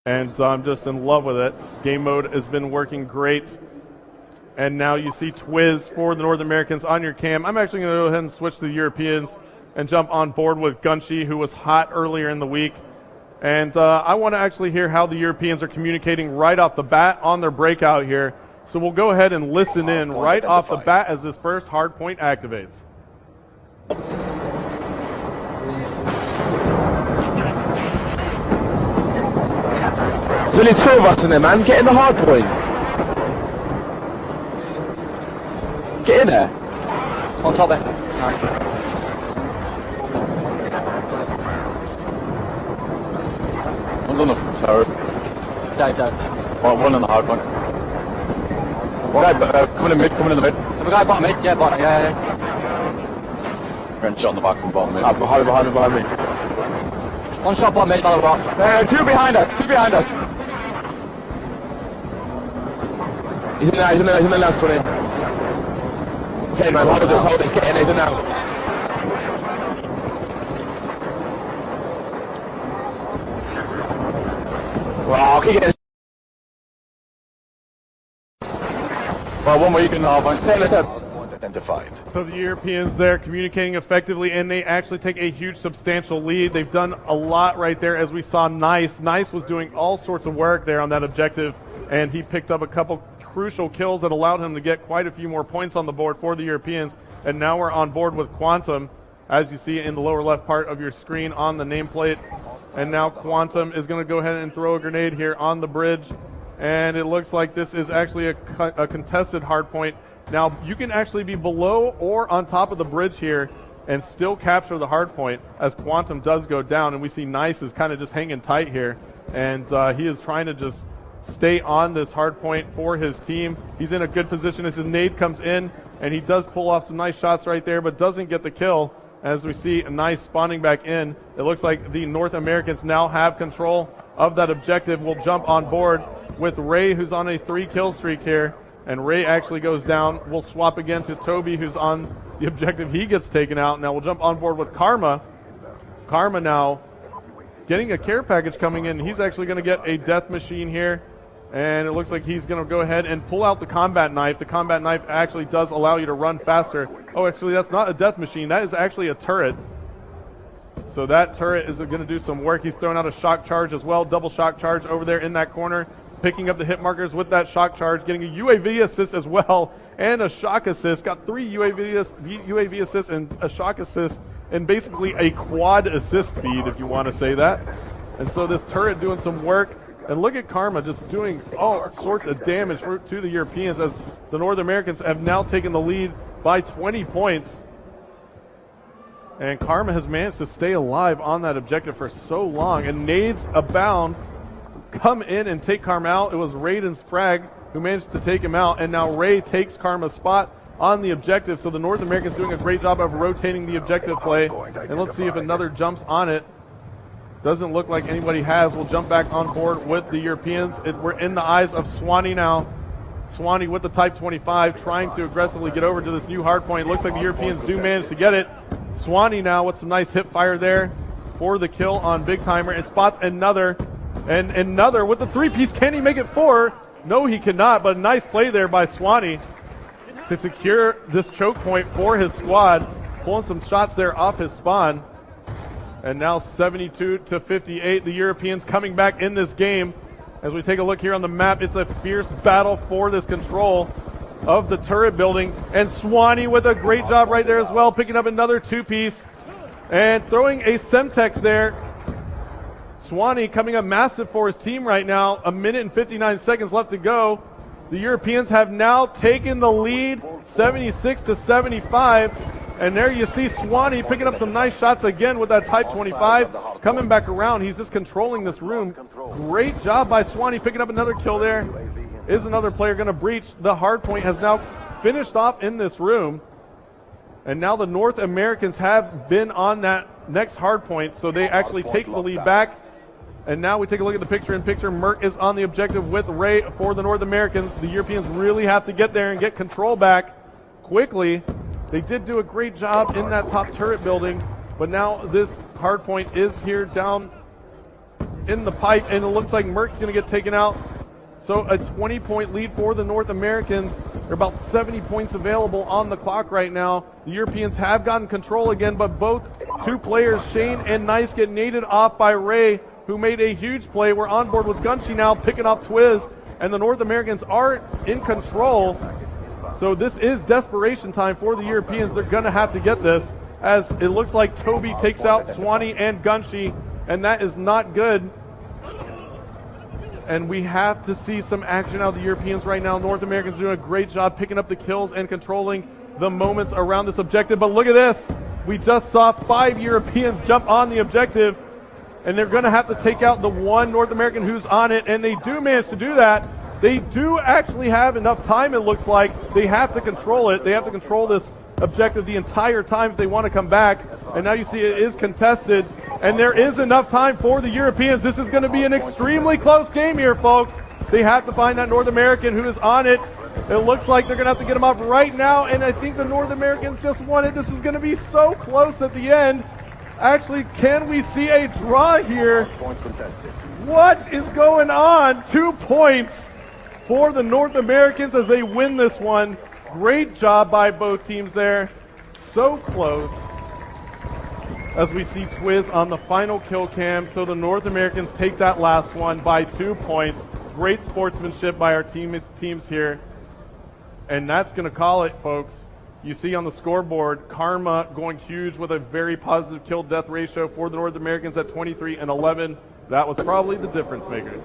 And I'm just in love with it. Game mode has been working great. And now you see Twiz for the North Americans on your cam. I'm actually going to go ahead and switch to the Europeans and jump on board with Gunshi, who was hot earlier in the week. And I want to actually hear how the Europeans are communicating right off the bat on their breakout here. So we'll go ahead and listen in right off the bat as this first hard point activates. There's only two of us in there, man. Get in the hard point. Get in there. On top there. Nice. One's on the turret. Don't. One on the hard point. Guy, coming in the mid. Have a guy bottom mid? Yeah, bottom. Yeah. Shot on the back from bottom mid. Behind me. One shot bottom mid, another rock. Two behind us. He's in the last 20. Okay, man, hold this, get in, he's in now. Well, keep getting. Well, one more you can identified. So the Europeans there communicating effectively, and they actually take a huge substantial lead. They've done a lot right there, as we saw Nice. Nice was doing all sorts of work there on that objective, and he picked up a couple crucial kills that allowed him to get quite a few more points on the board for the Europeans. And now we're on board with Quantum, as you see in the lower left part of your screen on the nameplate. And now Quantum is going to go ahead and throw a grenade here on the bridge. And it looks like this is actually a contested hardpoint. Now, you can actually be below or on top of the bridge here and still capture the hardpoint as Quantum does go down. And we see Nice is kind of just hanging tight here. And he is trying to just stay on this hard point for his team. He's in a good position as his nade comes in, and he does pull off some nice shots right there, but doesn't get the kill. As we see Nice spawning back in, it looks like the North Americans now have control of that objective. We'll jump on board with Ray, who's on a 3-kill streak here, and Ray actually goes down. We'll swap again to Toby, who's on the objective. He gets taken out. Now we'll jump on board with Karma. Karma now getting a care package coming in. He's actually going to get a death machine here. And it looks like he's going to go ahead and pull out the combat knife. The combat knife actually does allow you to run faster. Oh, actually, that's not a death machine. That is actually a turret. So that turret is going to do some work. He's throwing out a shock charge as well. Double shock charge over there in that corner. Picking up the hit markers with that shock charge. Getting a UAV assist as well. And a shock assist. Got 3 UAV assists and a shock assist. And basically a quad assist feed, if you want to say that. And so this turret doing some work. And look at Karma just doing all sorts of damage to the Europeans as the North Americans have now taken the lead by 20 points. And Karma has managed to stay alive on that objective for so long. And nades abound come in and take Karma out. It was Raiden's frag who managed to take him out. And now Ray takes Karma's spot on the objective. So the North Americans doing a great job of rotating the objective play. And let's see if another jumps on it. Doesn't look like anybody has. We'll jump back on board with the Europeans. We're in the eyes of Swanee now. Swanee with the Type 25 trying to aggressively get over to this new hardpoint. Looks like the Europeans do manage to get it. Swanee now with some nice hip fire there for the kill on Big Timer. And spots another. And another with the 3-piece. Can he make it 4? No, he cannot. But a nice play there by Swanee to secure this choke point for his squad. Pulling some shots there off his spawn. And now 72-58, the Europeans coming back in this game. As we take a look here on the map, it's a fierce battle for this control of the turret building. And Swanee with a great job right there as well, picking up another 2-piece. And throwing a Semtex there. Swanee coming up massive for his team right now. 1 minute and 59 seconds left to go. The Europeans have now taken the lead, 76-75. And there you see Swanee picking up some nice shots again with that Type 25. Coming back around, he's just controlling this room. Great job by Swanee picking up another kill there. Is another player going to breach? The hardpoint has now finished off in this room. And now the North Americans have been on that next hardpoint, so they actually take the lead back. And now we take a look at the picture-in-picture. Merc is on the objective with Ray for the North Americans. The Europeans really have to get there and get control back quickly. They did do a great job in that top turret building, but now this hardpoint is here down in the pipe, and it looks like Merck's going to get taken out. So a 20-point lead for the North Americans. There are about 70 points available on the clock right now. The Europeans have gotten control again, but both two players, Shane and Nice, get naded off by Ray, who made a huge play. We're on board with Gunshi now, picking off Twiz, and the North Americans are in control. So this is desperation time for the Europeans. They're going to have to get this, as it looks like Toby takes out Swanee and Gunshi, and that is not good. And we have to see some action out of the Europeans right now. North Americans are doing a great job picking up the kills and controlling the moments around this objective. But look at this. We just saw 5 Europeans jump on the objective, and they're going to have to take out the one North American who's on it, and they do manage to do that. They do actually have enough time, it looks like. They have to control it. They have to control this objective the entire time if they want to come back. And now you see it is contested, and there is enough time for the Europeans. This is going to be an extremely close game here, folks. They have to find that North American who is on it. It looks like they're going to have to get him off right now, and I think the North Americans just won it. This is going to be so close at the end. Actually, can we see a draw here? What is going on? 2 points for the North Americans as they win this one. Great job by both teams there. So close. As we see Twiz on the final kill cam. So the North Americans take that last one by 2 points. Great sportsmanship by our teams here. And that's going to call it, folks. You see on the scoreboard, Karma going huge with a very positive kill-death ratio for the North Americans at 23 and 11. That was probably the difference maker.